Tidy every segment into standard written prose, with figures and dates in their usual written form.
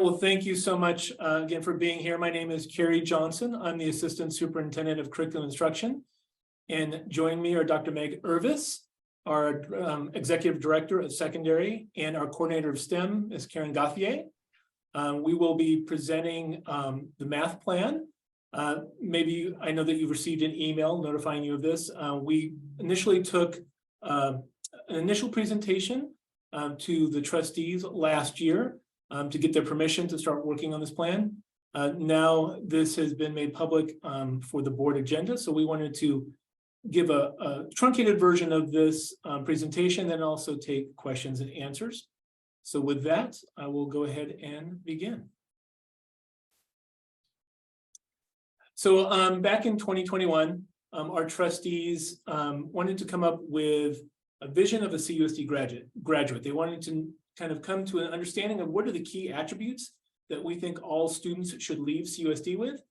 Well, thank you so much again for being here. My name is Carrie Johnson. I'm the Assistant Superintendent of Curriculum Instruction. And joining me are Dr. Meg Irvis, our Executive Director of Secondary, and our Coordinator of STEM, Ms. Karen Gauthier. We will be presenting the math plan. Maybe I know that you've received an email notifying you of this. We initially took an initial presentation to the trustees last year to get their permission to start working on this plan. Now this has been made public for the board agenda, so we wanted to give a truncated version of this presentation, then also take questions and answers. So with that, I will go ahead and begin. So back in 2021, our trustees wanted to come up with a vision of a CUSD graduate. They wanted to kind of come to an understanding of what are the key attributes that we think all students should leave CUSD with.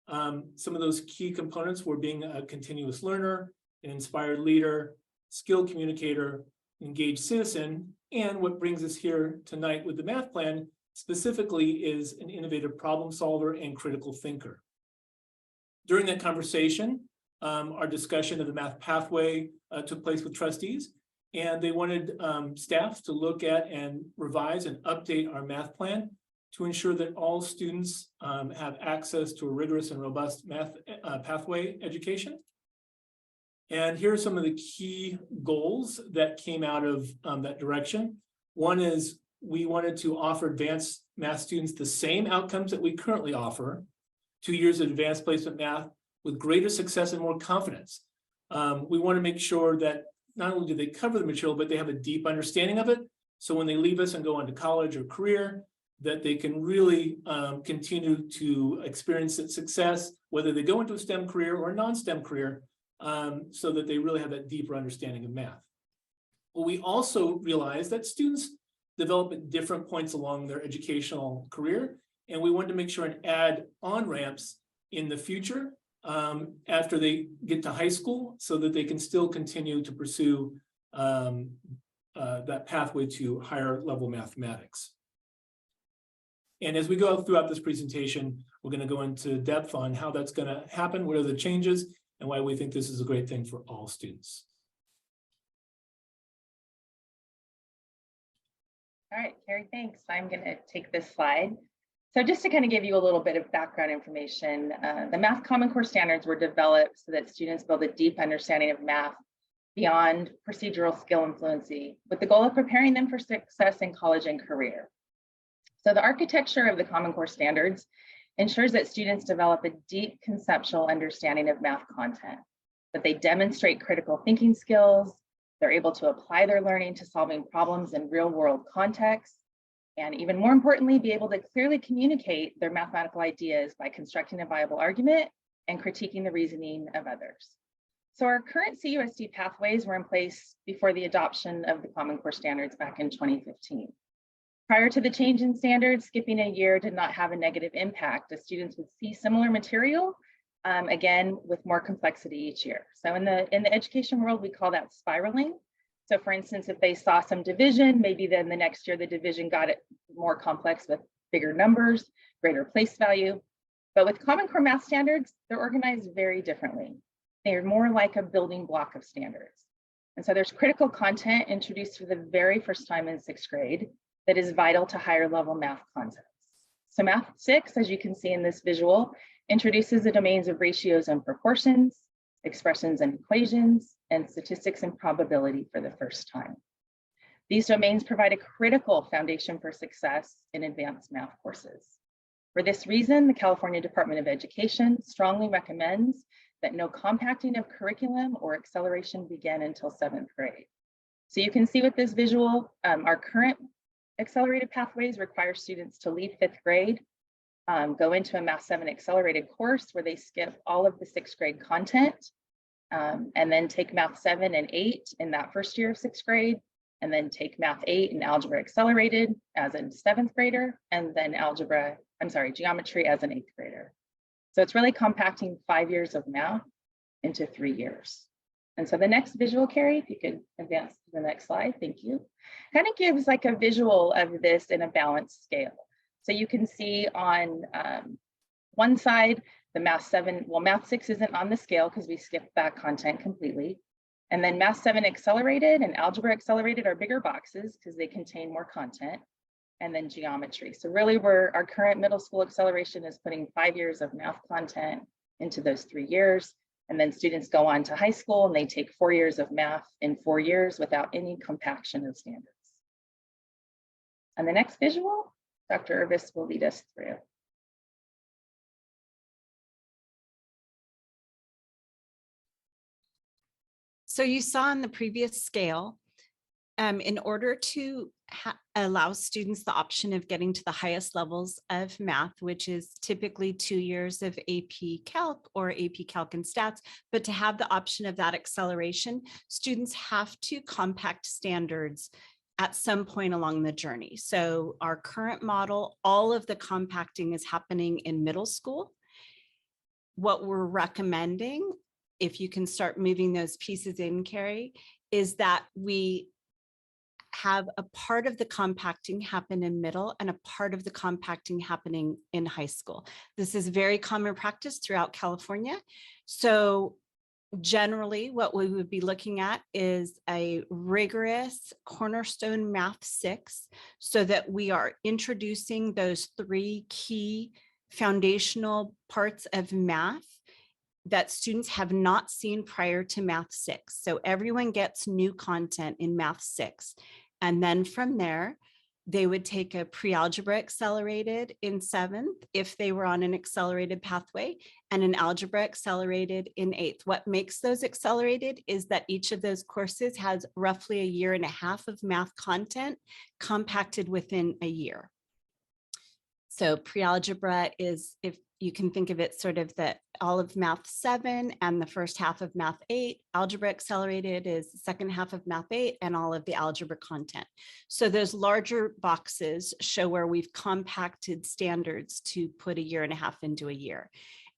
Some of those key components were being a continuous learner, an inspired leader, skilled communicator, engaged citizen, and what brings us here tonight with the math plan specifically is an innovative problem solver and critical thinker. During that conversation, our discussion of the math pathway took place with trustees, and they wanted staff to look at and revise and update our math plan to ensure that all students have access to a rigorous and robust math pathway education. And here are some of the key goals that came out of that direction. One is we wanted to offer advanced math students the same outcomes that we currently offer, 2 years of advanced placement math with greater success and more confidence. We want to make sure that not only do they cover the material, but they have a deep understanding of it. So when they leave us and go on to college or career, that they can really continue to experience that success, whether they go into a STEM career or a non-STEM career, so that they really have that deeper understanding of math. Well, we also realize that students develop at different points along their educational career, and we wanted to make sure and add on-ramps in the future after they get to high school so that they can still continue to pursue that pathway to higher level mathematics. And as we go throughout this presentation, we're going to go into depth on how that's going to happen, what are the changes, and why we think this is a great thing for all students. All right, Carrie, thanks. I'm going to take this slide. So just to kind of give you a little bit of background information, the Math Common Core standards were developed so that students build a deep understanding of math beyond procedural skill and fluency, with the goal of preparing them for success in college and career. So the architecture of the Common Core standards ensures that students develop a deep conceptual understanding of math content, that they demonstrate critical thinking skills, they're able to apply their learning to solving problems in real-world contexts, and even more importantly, be able to clearly communicate their mathematical ideas by constructing a viable argument and critiquing the reasoning of others. So our current CUSD pathways were in place before the adoption of the Common Core standards back in 2015. Prior to the change in standards, skipping a year did not have a negative impact, as students would see similar material, again, with more complexity each year. So in the education world, we call that spiraling. So for instance, if they saw some division, maybe then the next year the division got it more complex with bigger numbers, greater place value. But with Common Core math standards, they're organized very differently. They're more like a building block of standards. And so there's critical content introduced for the very first time in 6th grade that is vital to higher level math concepts. So Math 6, as you can see in this visual, introduces the domains of ratios and proportions, expressions and equations, and statistics and probability for the first time. These domains provide a critical foundation for success in advanced math courses. For this reason, the California Department of Education strongly recommends that no compacting of curriculum or acceleration begin until 7th grade. So you can see with this visual, our current accelerated pathways require students to leave 5th grade, go into a Math 7 accelerated course where they skip all of the 6th grade content, and then take Math 7 and 8 in that first year of 6th grade, and then take Math 8 and Algebra Accelerated as a 7th grader, and then Geometry as an 8th grader. So it's really compacting 5 years of math into 3 years. And so the next visual, Carrie, if you could advance to the next slide, thank you. Kind of gives like a visual of this in a balanced scale. So you can see on one side, the Math 7, well, Math 6 isn't on the scale because we skipped that content completely. And then Math 7 Accelerated and Algebra Accelerated are bigger boxes because they contain more content. And then geometry. So really our current middle school acceleration is putting 5 years of math content into those 3 years. And then students go on to high school and they take 4 years of math in 4 years without any compaction of standards. On the next visual, Dr. Irvis will lead us through. So you saw on the previous scale, in order to allow students the option of getting to the highest levels of math, which is typically 2 years of AP Calc or AP Calc and Stats, but to have the option of that acceleration, students have to compact standards at some point along the journey. So our current model, all of the compacting is happening in middle school. What we're recommending, if you can start moving those pieces in, Carrie, is that we have a part of the compacting happen in middle and a part of the compacting happening in high school. This is very common practice throughout California. So generally what we would be looking at is a rigorous cornerstone Math 6, so that we are introducing those 3 key foundational parts of math that students have not seen prior to Math 6. So everyone gets new content in Math 6. And then from there, they would take a pre-algebra accelerated in 7th if they were on an accelerated pathway, and an algebra accelerated in 8th. What makes those accelerated is that each of those courses has roughly 1.5 years of math content compacted within a year. So pre-algebra is, if you can think of it, sort of the all of Math 7 and the first half of Math 8. Algebra accelerated is the second half of Math 8 and all of the algebra content. So those larger boxes show where we've compacted standards to put 1.5 years into a year.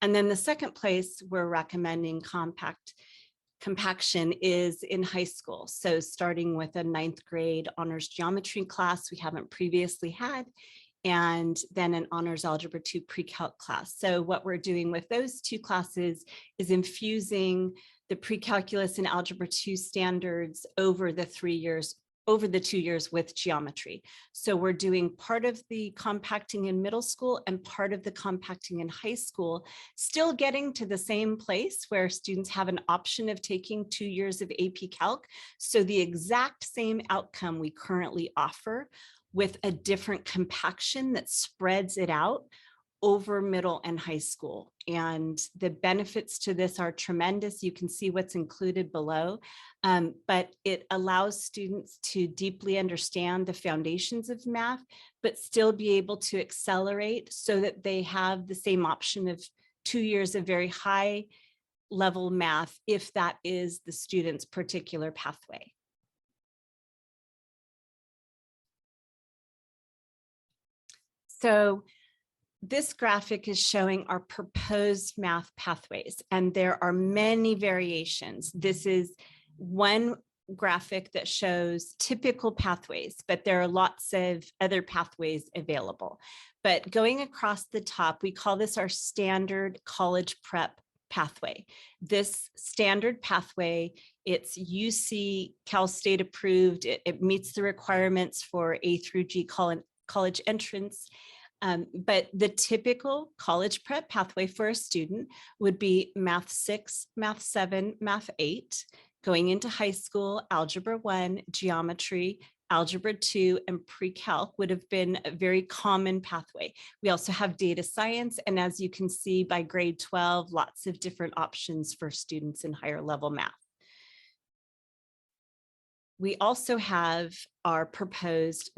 And then the second place we're recommending compaction is in high school. So starting with a 9th grade honors geometry class we haven't previously had, and then an honors algebra 2 pre-calc class. So what we're doing with those 2 classes is infusing the pre-calculus and algebra 2 standards over the 3 years, over the 2 years with geometry. So we're doing part of the compacting in middle school and part of the compacting in high school, still getting to the same place where students have an option of taking 2 years of AP Calc. So the exact same outcome we currently offer, with a different compaction that spreads it out over middle and high school. And the benefits to this are tremendous. You can see what's included below, but it allows students to deeply understand the foundations of math, but still be able to accelerate so that they have the same option of 2 years of very high level math, if that is the student's particular pathway. So this graphic is showing our proposed math pathways, and there are many variations. This is one graphic that shows typical pathways, but there are lots of other pathways available. But going across the top, we call this our standard college prep pathway. This standard pathway, it's UC Cal State approved. It meets the requirements for A through G college entrance. But the typical college prep pathway for a student would be Math 6, Math 7, Math 8, going into high school, Algebra 1, Geometry, Algebra 2, and Pre-Calc would have been a very common pathway. We also have data science, and as you can see by grade 12, lots of different options for students in higher level math. We also have our proposed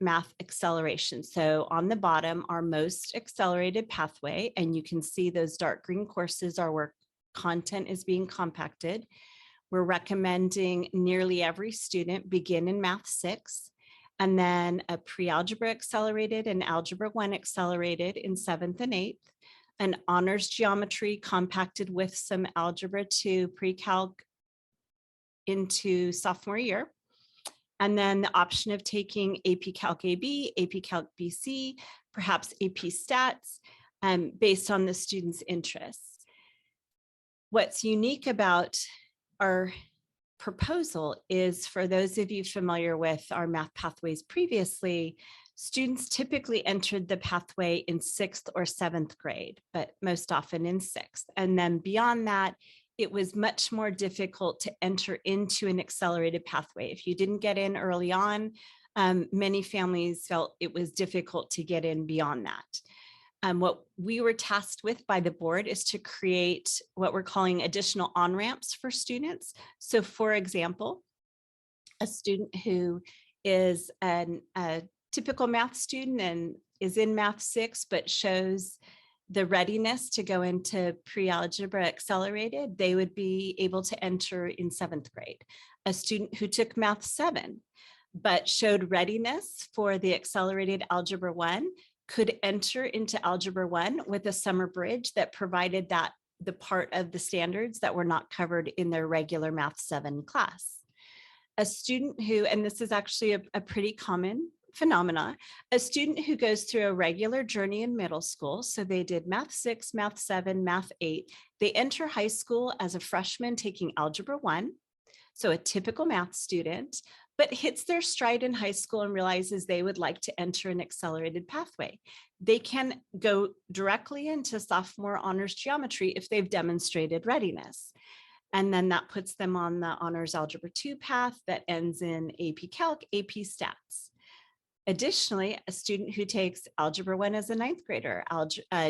math acceleration. So on the bottom, our most accelerated pathway, and you can see those dark green courses are where content is being compacted. We're recommending nearly every student begin in Math 6, and then a pre-algebra accelerated and Algebra 1 accelerated in 7th and 8th, an honors geometry compacted with some Algebra 2 pre-calc into sophomore year. And then the option of taking AP Calc AB, AP Calc BC, perhaps AP Stats, based on the student's interests. What's unique about our proposal is, for those of you familiar with our math pathways previously, students typically entered the pathway in 6th or 7th grade, but most often in 6th. And then beyond that, it was much more difficult to enter into an accelerated pathway. If you didn't get in early on, many families felt it was difficult to get in beyond that. What we were tasked with by the board is to create what we're calling additional on-ramps for students. So for example, a student who is a typical math student and is in Math 6, but shows the readiness to go into pre-algebra accelerated, they would be able to enter in 7th grade. A student who took Math 7, but showed readiness for the accelerated Algebra 1 could enter into Algebra 1 with a summer bridge that provided that the part of the standards that were not covered in their regular Math 7 class. A student who, and this is actually a pretty common phenomena, a student who goes through a regular journey in middle school, so they did Math 6, Math 7, Math 8, they enter high school as a freshman taking Algebra 1, so a typical math student, but hits their stride in high school and realizes they would like to enter an accelerated pathway. They can go directly into sophomore honors geometry if they've demonstrated readiness. And then that puts them on the honors algebra 2 path that ends in AP Calc, AP Stats. Additionally, a student who takes Algebra 1 as a 9th grader,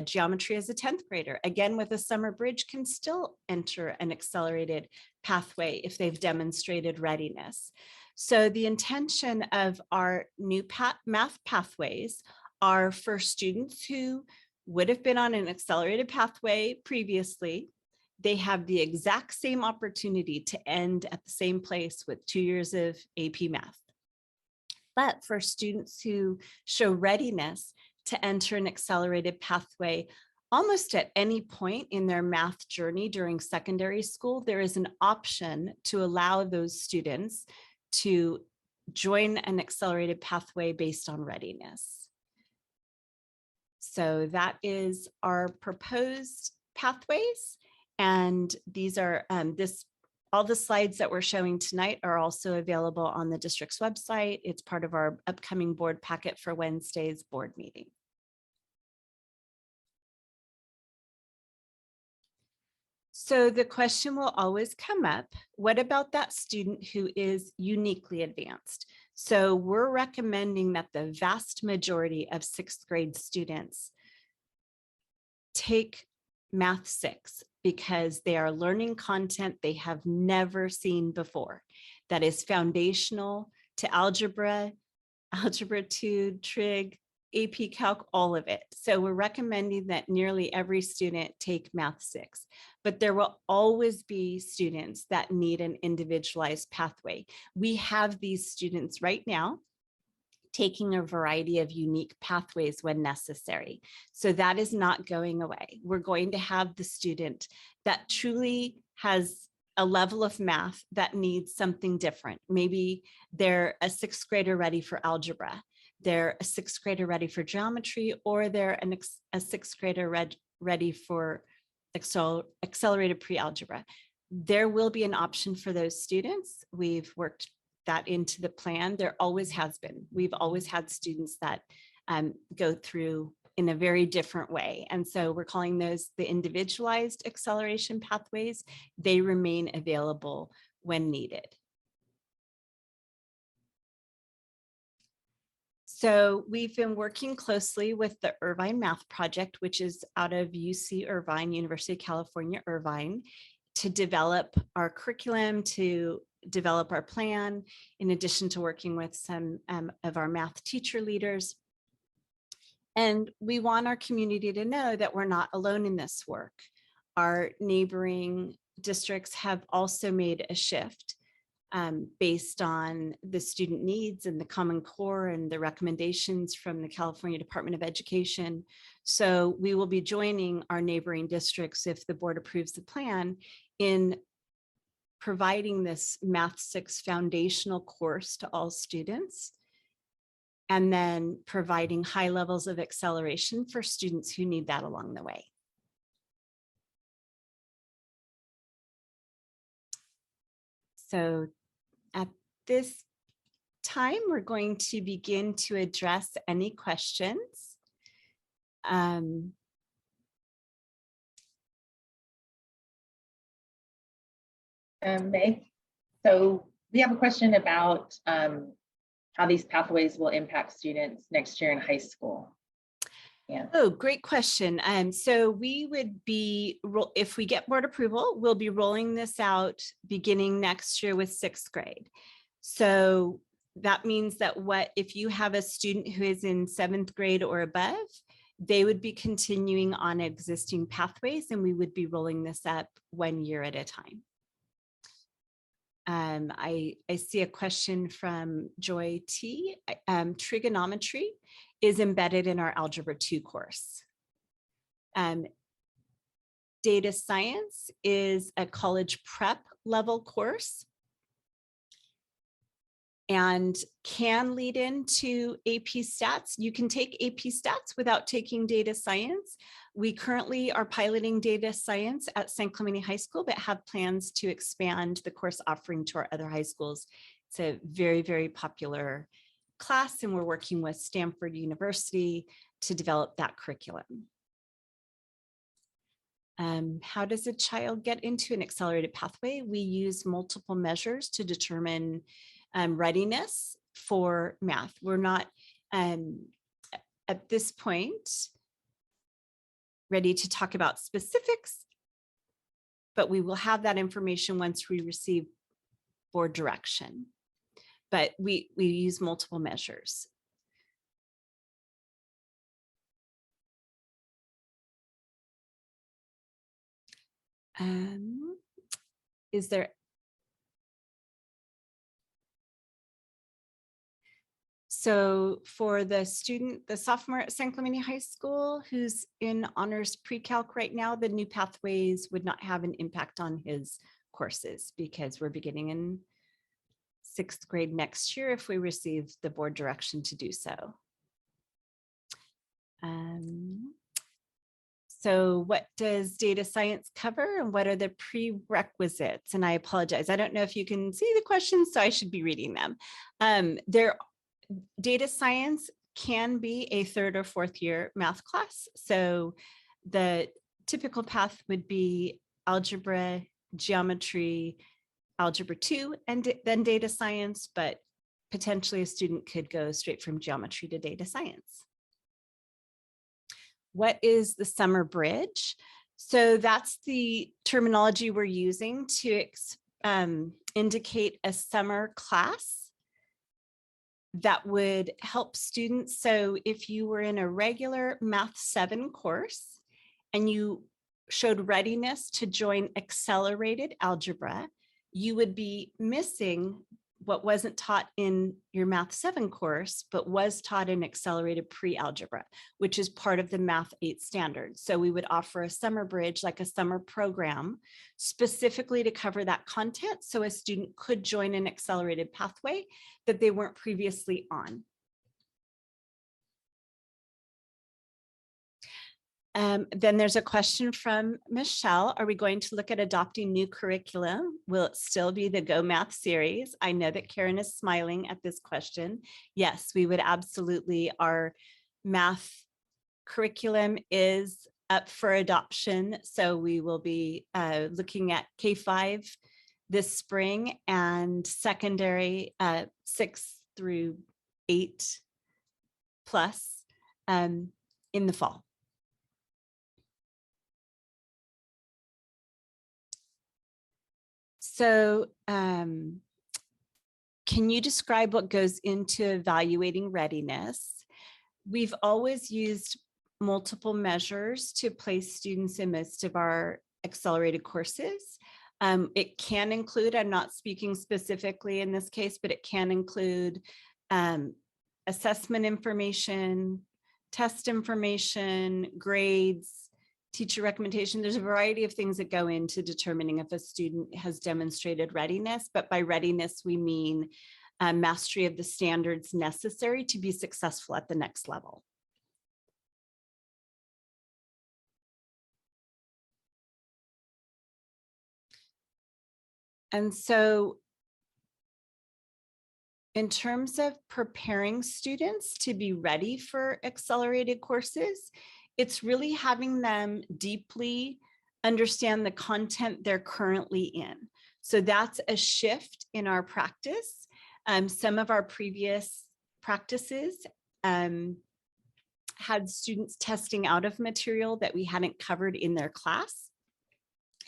geometry as a 10th grader, again with a summer bridge, can still enter an accelerated pathway if they've demonstrated readiness. So the intention of our new math pathways are for students who would have been on an accelerated pathway previously. They have the exact same opportunity to end at the same place with 2 years of AP Math. But for students who show readiness to enter an accelerated pathway almost at any point in their math journey during secondary school, there is an option to allow those students to join an accelerated pathway based on readiness. So that is our proposed pathways. And these are all the slides that we're showing tonight are also available on the district's website. It's part of our upcoming board packet for Wednesday's board meeting. So the question will always come up, what about that student who is uniquely advanced? So we're recommending that the vast majority of 6th grade students take Math 6 because they are learning content they have never seen before. That is foundational to algebra, algebra 2, trig, AP Calc, all of it. So we're recommending that nearly every student take Math 6, but there will always be students that need an individualized pathway. We have these students right now taking a variety of unique pathways when necessary. So that is not going away. We're going to have the student that truly has a level of math that needs something different. Maybe they're a 6th grader ready for algebra, they're a 6th grader ready for geometry, or they're a 6th grader ready for accelerated pre-algebra. There will be an option for those students. We've worked that into the plan. There always has been. We've always had students that go through in a very different way. And so we're calling those the individualized acceleration pathways. They remain available when needed. So we've been working closely with the Irvine Math Project, which is out of UC Irvine, University of California, Irvine, to develop our curriculum, to develop our plan, in addition to working with some of our math teacher leaders. And we want our community to know that we're not alone in this work. Our neighboring districts have also made a shift based on the student needs and the Common Core and the recommendations from the California Department of Education. So we will be joining our neighboring districts, if the board approves the plan, in providing this Math 6 foundational course to all students, and then providing high levels of acceleration for students who need that along the way. So at this time, we're going to begin to address any questions. Meg, so we have a question about how these pathways will impact students next year in high school. Yeah. Oh, great question. So we would be, if we get board approval, we'll be rolling this out beginning next year with 6th grade. So that means that if you have a student who is in 7th grade or above, they would be continuing on existing pathways, and we would be rolling this up 1 year at a time. I see a question from Joy T. Trigonometry is embedded in our Algebra 2 course. Data science is a college prep level course and can lead into AP stats. You can take AP stats without taking data science. We currently are piloting data science at San Clemente High School, but have plans to expand the course offering to our other high schools. It's a very, very popular class, and we're working with Stanford University to develop that curriculum. How does a child get into an accelerated pathway? We use multiple measures to determine readiness for math. We're not at this point ready to talk about specifics, but we will have that information once we receive board direction. But we use multiple measures. Is there? So for the student, the sophomore at San Clemente High School who's in honors pre-calc right now, the new pathways would not have an impact on his courses because we're beginning in 6th grade next year if we receive the board direction to do so. So what does data science cover and what are the prerequisites? And I apologize, I don't know if you can see the questions, so I should be reading them. Data science can be a 3rd or 4th year math class. So the typical path would be algebra, geometry, algebra 2, and then data science, but potentially a student could go straight from geometry to data science. What is the summer bridge? So that's the terminology we're using to indicate a summer class that would help students. So if you were in a regular Math 7 course and you showed readiness to join accelerated algebra, you would be missing what wasn't taught in your Math 7 course, but was taught in accelerated pre-algebra, which is part of the Math 8 standard. So we would offer a summer bridge, like a summer program, specifically to cover that content, so a student could join an accelerated pathway that they weren't previously on. Then there's a question from Michelle. Are we going to look at adopting new curriculum? Will it still be the Go Math series? I know that Karen is smiling at this question. Yes, we would absolutely. Our math curriculum is up for adoption. So we will be looking at K-5 this spring and secondary 6 through 8 plus in the fall. So can you describe what goes into evaluating readiness? We've always used multiple measures to place students in most of our accelerated courses. It can include, I'm not speaking specifically in this case, but it can include assessment information, test information, grades, teacher recommendation. There's a variety of things that go into determining if a student has demonstrated readiness, but by readiness, we mean mastery of the standards necessary to be successful at the next level. And so in terms of preparing students to be ready for accelerated courses, it's really having them deeply understand the content they're currently in. So that's a shift in our practice. Some of our previous practices had students testing out of material that we hadn't covered in their class.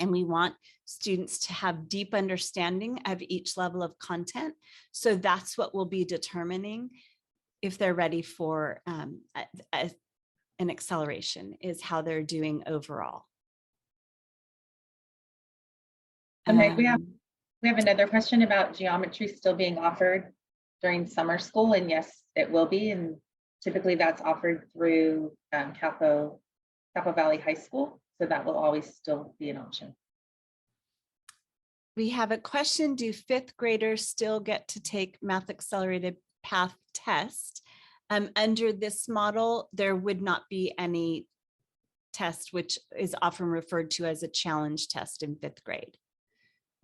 And we want students to have deep understanding of each level of content. So that's what we'll be determining if they're ready for an acceleration, is how they're doing overall. Okay, we have another question about geometry still being offered during summer school, and yes, it will be. And typically that's offered through Capo Valley High School. So that will always still be an option. We have a question. Do fifth graders still get to take Math Accelerated Path test? Under this model, there would not be any test, which is often referred to as a challenge test in fifth grade.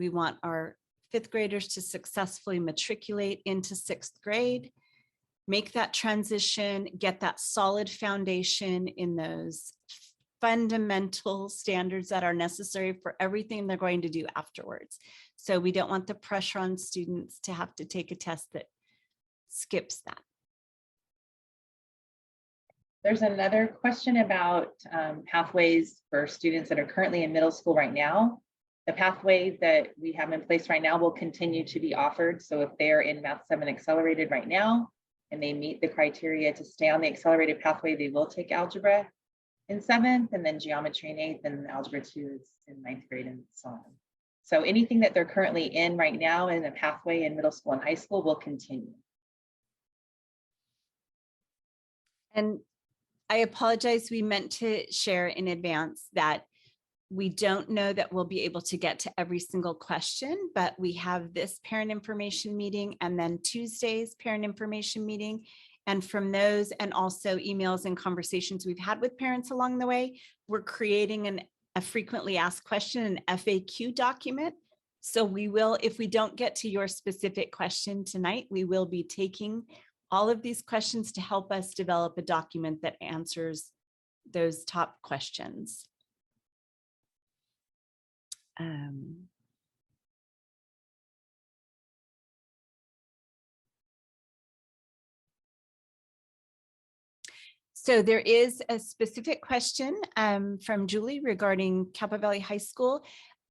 We want our fifth graders to successfully matriculate into sixth grade, make that transition, get that solid foundation in those fundamental standards that are necessary for everything they're going to do afterwards. So we don't want the pressure on students to have to take a test that skips that. There's another question about pathways for students that are currently in middle school right now. The pathway that we have in place right now will continue to be offered. So if they're in Math 7 Accelerated right now, and they meet the criteria to stay on the accelerated pathway, they will take algebra in 7th, and then geometry in 8th, and algebra 2 is in 9th grade, and so on. So anything that they're currently in right now in a pathway in middle school and high school will continue. And I apologize, we meant to share in advance that we don't know that we'll be able to get to every single question, but we have this parent information meeting and then Tuesday's parent information meeting. And from those, and also emails and conversations we've had with parents along the way, we're creating a frequently asked question, an FAQ document. So we will, if we don't get to your specific question tonight, we will be taking all of these questions to help us develop a document that answers those top questions. So there is a specific question from Julie regarding Capo Valley High School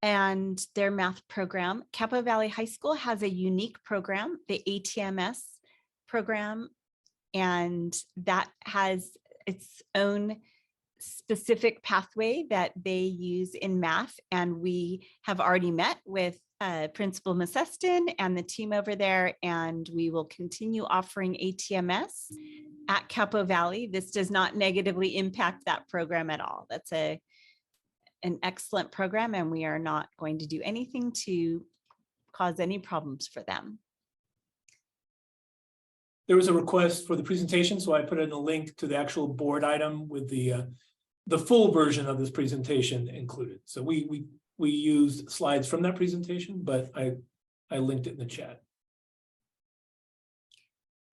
and their math program. Capo Valley High School has a unique program, the ATMS program, and that has its own specific pathway that they use in math. And we have already met with Principal Maceston and the team over there, and we will continue offering ATMS at Capo Valley. This does not negatively impact that program at all. That's an excellent program, and we are not going to do anything to cause any problems for them. There was a request for the presentation, so I put in a link to the actual board item with the full version of this presentation included. So we used slides from that presentation, but I linked it in the chat.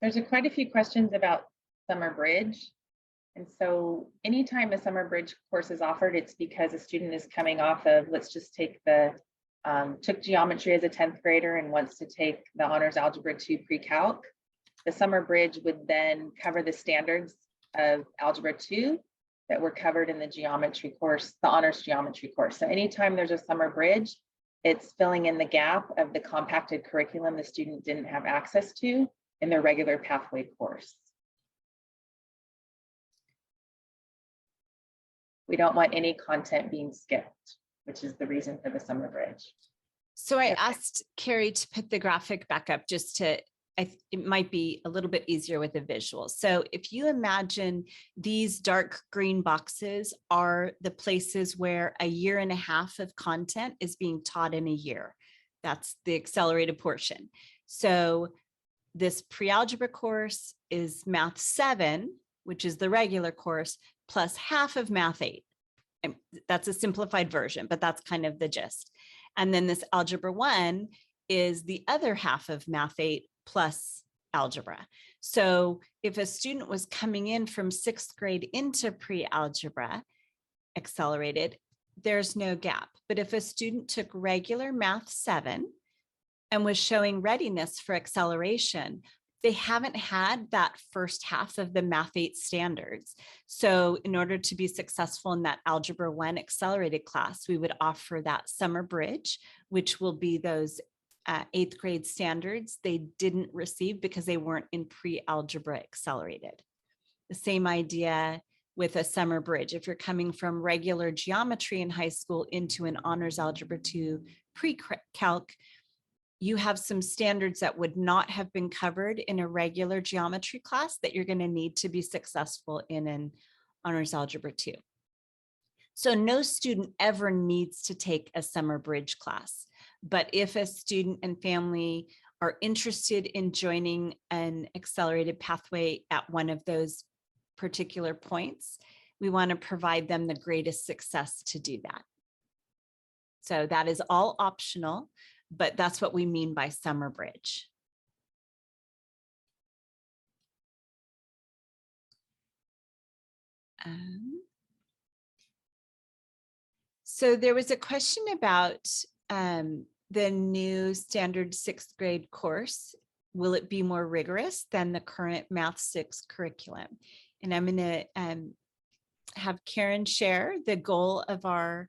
There's quite a few questions about Summer Bridge. And so anytime a Summer Bridge course is offered, it's because a student is coming off of, let's just take took geometry as a 10th grader and wants to take the Honors Algebra 2 Pre-Calc. The Summer Bridge would then cover the standards of Algebra 2 that were covered in the geometry course, the Honors Geometry course. So anytime there's a Summer Bridge, it's filling in the gap of the compacted curriculum the student didn't have access to in their regular pathway course. We don't want any content being skipped, which is the reason for the Summer Bridge. So I asked Carrie to put the graphic back up just to it might be a little bit easier with a visual. So if you imagine these dark green boxes are the places where a year and a half of content is being taught in a year. That's the accelerated portion. So this pre-algebra course is Math 7, which is the regular course, plus half of Math 8. And that's a simplified version, but that's kind of the gist. And then this Algebra 1 is the other half of Math 8 plus algebra. So if a student was coming in from 6th grade into pre-algebra accelerated, there's no gap. But if a student took regular Math 7 and was showing readiness for acceleration, they haven't had that first half of the Math 8 standards. So in order to be successful in that Algebra 1 accelerated class, we would offer that summer bridge, which will be those 8th grade standards they didn't receive because they weren't in pre-algebra accelerated. The same idea with a summer bridge. If you're coming from regular geometry in high school into an honors algebra 2 pre-calc, you have some standards that would not have been covered in a regular geometry class that you're going to need to be successful in an honors algebra 2. So no student ever needs to take a summer bridge class. But if a student and family are interested in joining an accelerated pathway at one of those particular points, we want to provide them the greatest success to do that. So that is all optional, but that's what we mean by summer bridge. So there was a question about the new standard 6th grade course. Will it be more rigorous than the current Math 6 curriculum? And I'm going to have Karen share the goal of our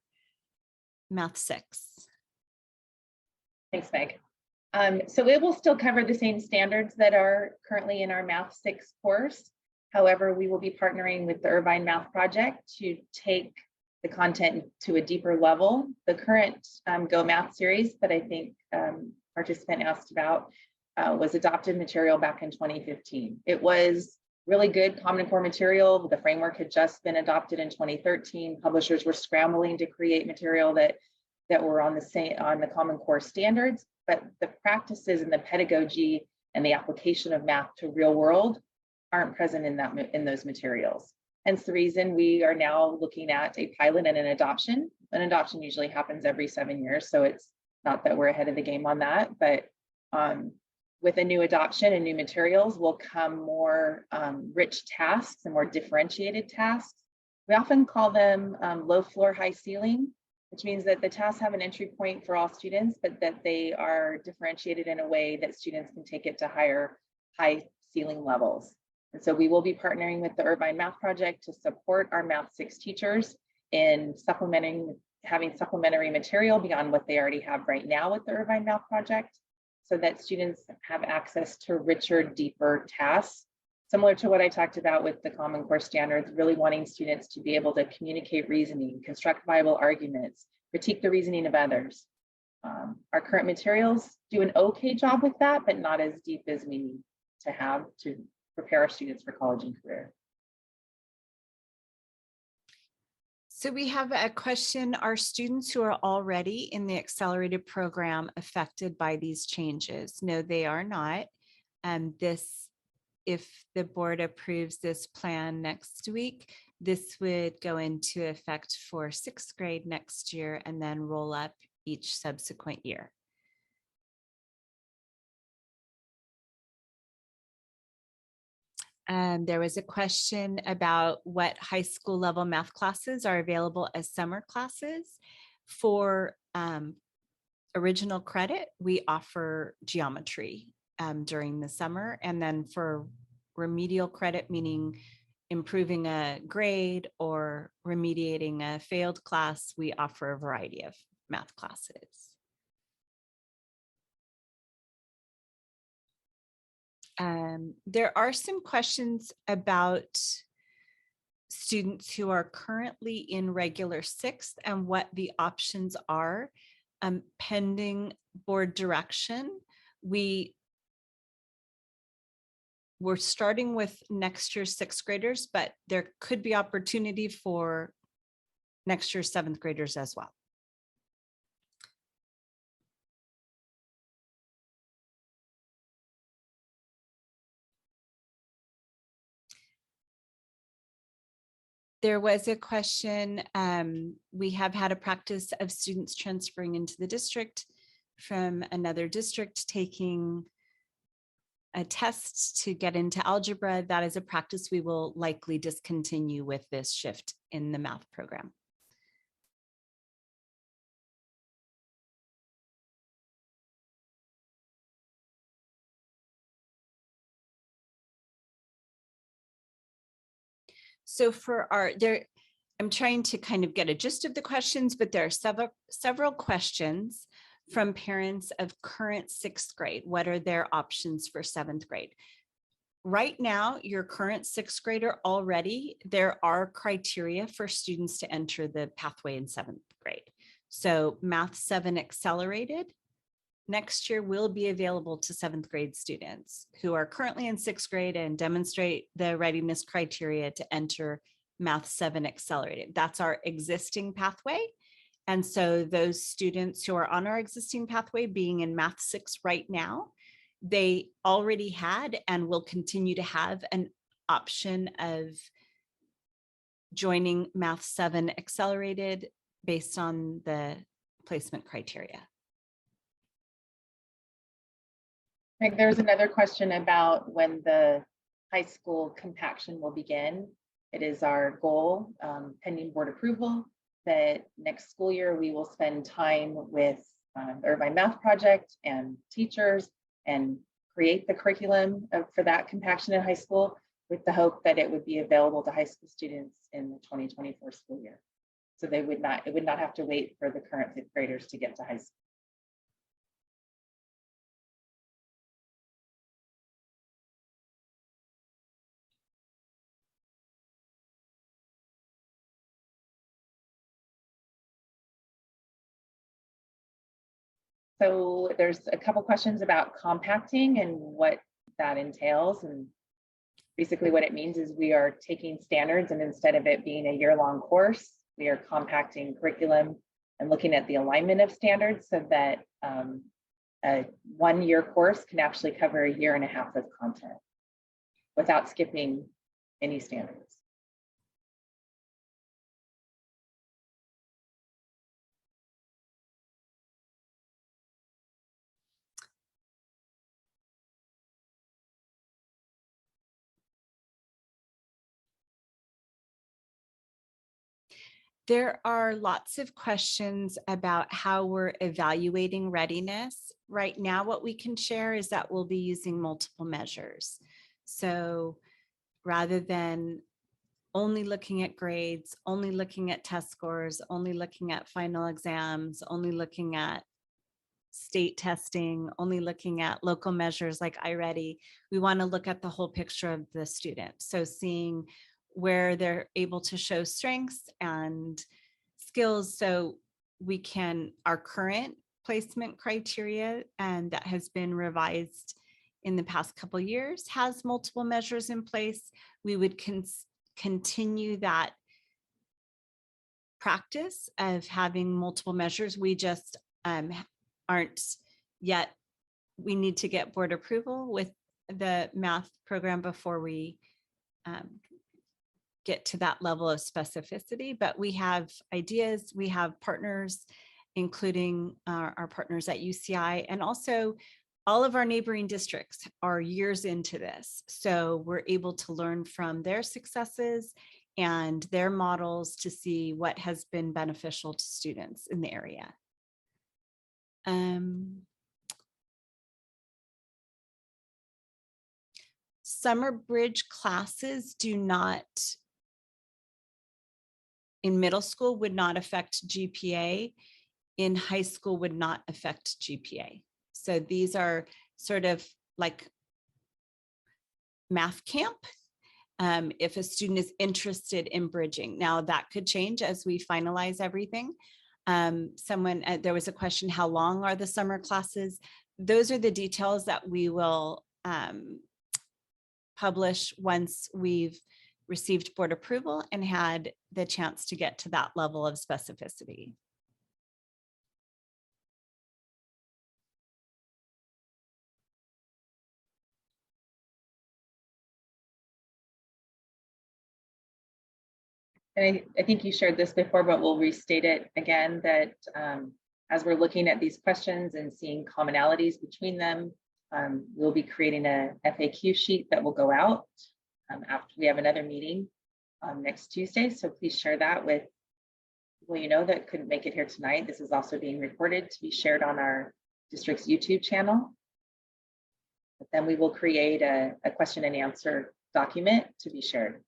Math 6. Thanks, Meg. So it will still cover the same standards that are currently in our Math 6 course. However, we will be partnering with the Irvine Math Project to take the content to a deeper level. The current Go Math series that I think participant asked about was adopted material back in 2015. It was really good Common Core material. The framework had just been adopted in 2013. Publishers were scrambling to create material that were on the Common Core standards, but the practices and the pedagogy and the application of math to real world aren't present in those materials. Hence the reason we are now looking at a pilot and an adoption. An adoption usually happens every 7 years, so it's not that we're ahead of the game on that, but with a new adoption and new materials will come more rich tasks and more differentiated tasks. We often call them low floor, high ceiling, which means that the tasks have an entry point for all students, but that they are differentiated in a way that students can take it to high ceiling levels. And so we will be partnering with the Irvine Math Project to support our Math 6 teachers in having supplementary material beyond what they already have right now with the Irvine Math Project, so that students have access to richer, deeper tasks, similar to what I talked about with the Common Core standards, really wanting students to be able to communicate reasoning, construct viable arguments, critique the reasoning of others. Our current materials do an okay job with that, but not as deep as we need to have to prepare our students for college and career. So we have a question. Are students who are already in the accelerated program affected by these changes? No, they are not. If the board approves this plan next week, this would go into effect for 6th grade next year and then roll up each subsequent year. There was a question about what high school level math classes are available as summer classes. For original credit, we offer geometry during the summer, and then for remedial credit, meaning improving a grade or remediating a failed class, we offer a variety of math classes. There are some questions about students who are currently in regular 6th and what the options are. Pending board direction, we we're starting with next year's sixth graders, but there could be opportunity for next year's seventh graders as well. There was a question, we have had a practice of students transferring into the district from another district, taking a test to get into algebra. That is a practice we will likely discontinue with this shift in the math program. So for our, I'm trying to kind of get a gist of the questions, but there are several questions from parents of current sixth grade. What are their options for seventh grade? Right now, your current sixth grader already, there are criteria for students to enter the pathway in seventh grade. So Math 7 Accelerated next year will be available to seventh grade students who are currently in sixth grade and demonstrate the readiness criteria to enter Math 7 Accelerated. That's our existing pathway. And so those students who are on our existing pathway, being in Math 6 right now, they already had and will continue to have an option of joining Math 7 Accelerated based on the placement criteria. There's another question about when the high school compaction will begin. It is our goal, pending board approval, that next school year we will spend time with the Irvine Math Project and teachers and create the curriculum for that compaction in high school, with the hope that it would be available to high school students in the 2024 school year. So it would not have to wait for the current fifth graders to get to high school. So there's a couple questions about compacting and what that entails. And basically what it means is we are taking standards, and instead of it being a year-long course, we are compacting curriculum and looking at the alignment of standards so that a one-year course can actually cover a year and a half of content without skipping any standards. There are lots of questions about how we're evaluating readiness. Right now, what we can share is that we'll be using multiple measures. So rather than only looking at grades, only looking at test scores, only looking at final exams, only looking at state testing, only looking at local measures like iReady, we want to look at the whole picture of the student. So seeing where they're able to show strengths and skills, so we can, our current placement criteria, and that has been revised in the past couple of years, has multiple measures in place. We would continue that practice of having multiple measures. We just aren't yet, we need to get board approval with the math program before we get to that level of specificity, but we have ideas, we have partners, including our partners at UCI, and also all of our neighboring districts are years into this. So we're able to learn from their successes and their models to see what has been beneficial to students in the area. Summer bridge classes do not, in middle school would not affect GPA, in high school would not affect GPA. So these are sort of like math camp. If a student is interested in bridging. Now that could change as we finalize everything. There was a question, how long are the summer classes? Those are the details that we will publish once we've received board approval and had the chance to get to that level of specificity. And I think you shared this before, but we'll restate it again, that as we're looking at these questions and seeing commonalities between them, we'll be creating a FAQ sheet that will go out after we have another meeting next Tuesday. So please share that with people you know that couldn't make it here tonight. This is also being recorded to be shared on our district's YouTube channel. But then we will create a question and answer document to be shared.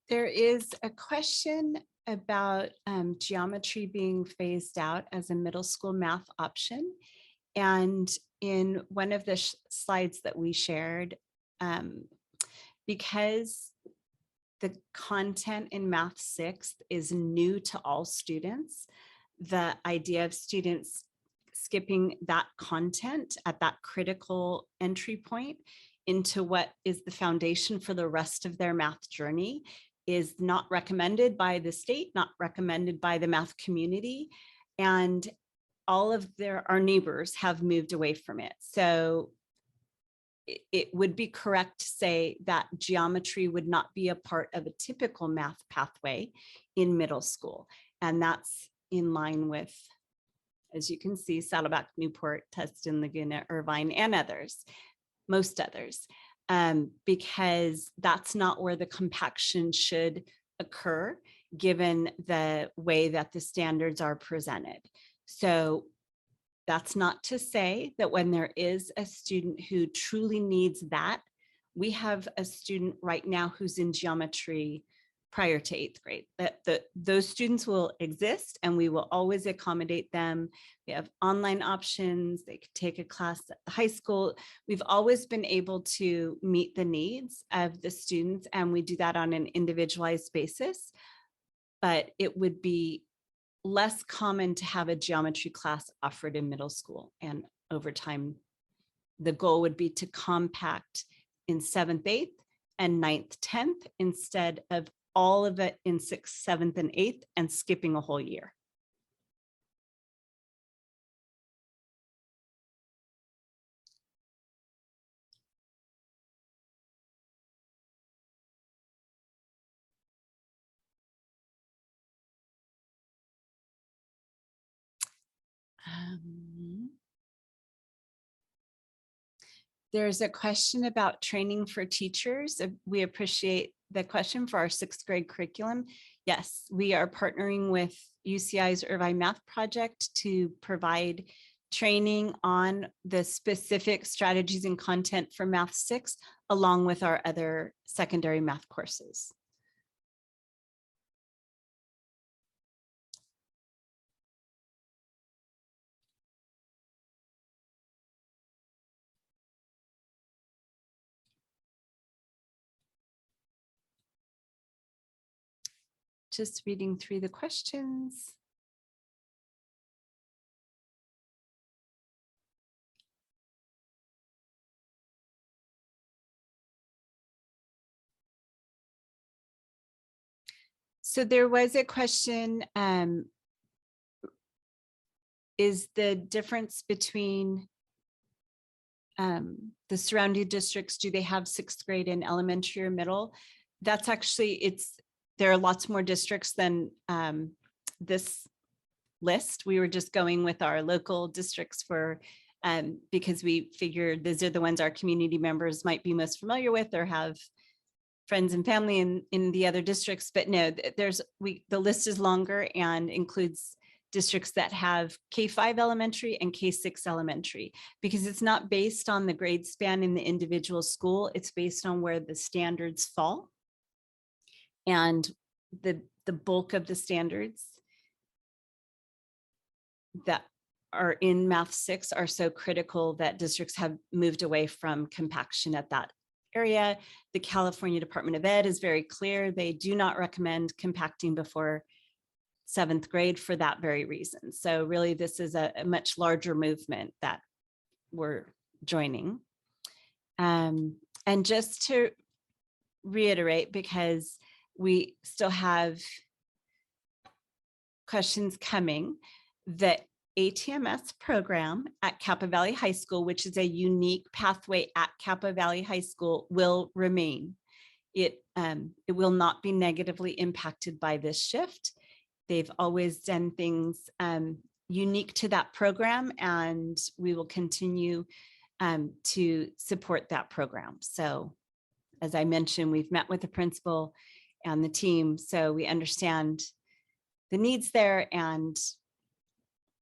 There is a question about geometry being phased out as a middle school math option. And in one of the slides that we shared, because the content in Math 6 is new to all students, the idea of students skipping that content at that critical entry point into what is the foundation for the rest of their math journey is not recommended by the state, not recommended by the math community. And all of our neighbors have moved away from it. So it would be correct to say that geometry would not be a part of a typical math pathway in middle school. And that's in line with, as you can see, Saddleback, Newport, Tustin, Laguna, Irvine, and others, most others, because that's not where the compaction should occur, given the way that the standards are presented. So that's not to say that when there is a student who truly needs that, we have a student right now who's in geometry prior to 8th grade, that those students will exist and we will always accommodate them. We have online options. They could take a class at the high school. We've always been able to meet the needs of the students, and we do that on an individualized basis. But it would be less common to have a geometry class offered in middle school. And over time, the goal would be to compact in 7th, 8th, and 9th, 10th, instead of all of it in 6th, 7th, and 8th, and skipping a whole year. There's a question about training for teachers. We appreciate the question for our 6th grade curriculum. Yes, we are partnering with UCI's Irvine Math Project to provide training on the specific strategies and content for Math 6, along with our other secondary math courses. Just reading through the questions. So there was a question, is the difference between the surrounding districts, do they have 6th grade in elementary or middle? That's actually, there are lots more districts than this list. We were just going with our local districts for, because we figured these are the ones our community members might be most familiar with or have friends and family in the other districts. But no, the list is longer and includes districts that have K-5 elementary and K-6 elementary, because it's not based on the grade span in the individual school. It's based on where the standards fall. And the bulk of the standards that are in Math 6 are so critical that districts have moved away from compaction at that area. The California Department of Ed is very clear. They do not recommend compacting before 7th grade for that very reason. So really, this is a much larger movement that we're joining. And just to reiterate, because we still have questions coming, the ATMS program at Kappa Valley High School, which is a unique pathway at Kappa Valley High School, will remain. It will not be negatively impacted by this shift. They've always done things unique to that program, and we will continue to support that program. So as I mentioned, we've met with the principal and the team, so we understand the needs there and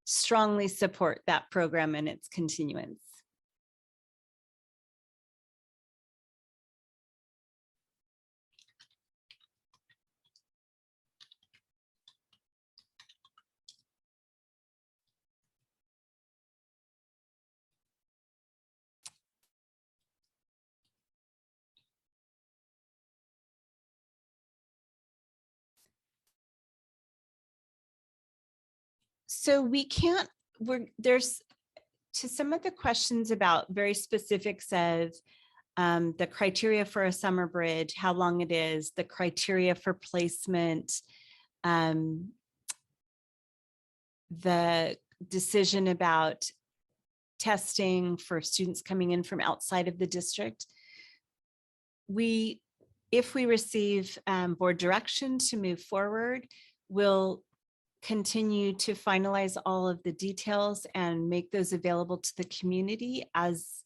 strongly support that program and its continuance. So we can't, there's to some of the questions about very specifics of the criteria for a summer bridge, how long it is, the criteria for placement, the decision about testing for students coming in from outside of the district. If we receive board direction to move forward, we'll continue to finalize all of the details and make those available to the community as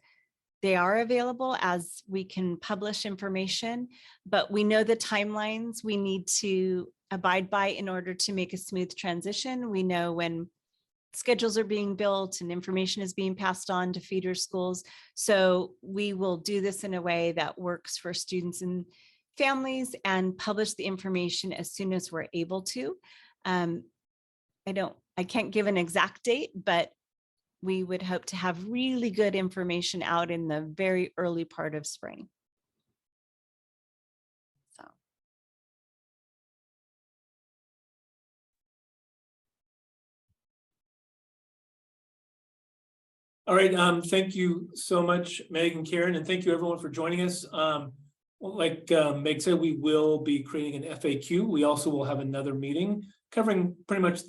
they are available, as we can publish information. But we know the timelines we need to abide by in order to make a smooth transition. We know when schedules are being built and information is being passed on to feeder schools. So we will do this in a way that works for students and families and publish the information as soon as we're able to. I can't give an exact date, but we would hope to have really good information out in the very early part of spring. So. All right, thank you so much, Meg and Karen, and thank you everyone for joining us. Like Meg said, we will be creating an FAQ. We also will have another meeting covering pretty much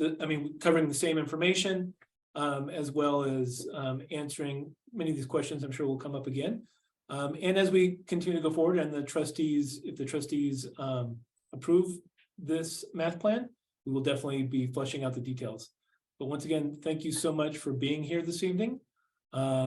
covering the same information, as well as answering many of these questions I'm sure will come up again. And as we continue to go forward and the trustees, if the trustees approve this math plan, we will definitely be fleshing out the details. But once again, thank you so much for being here this evening.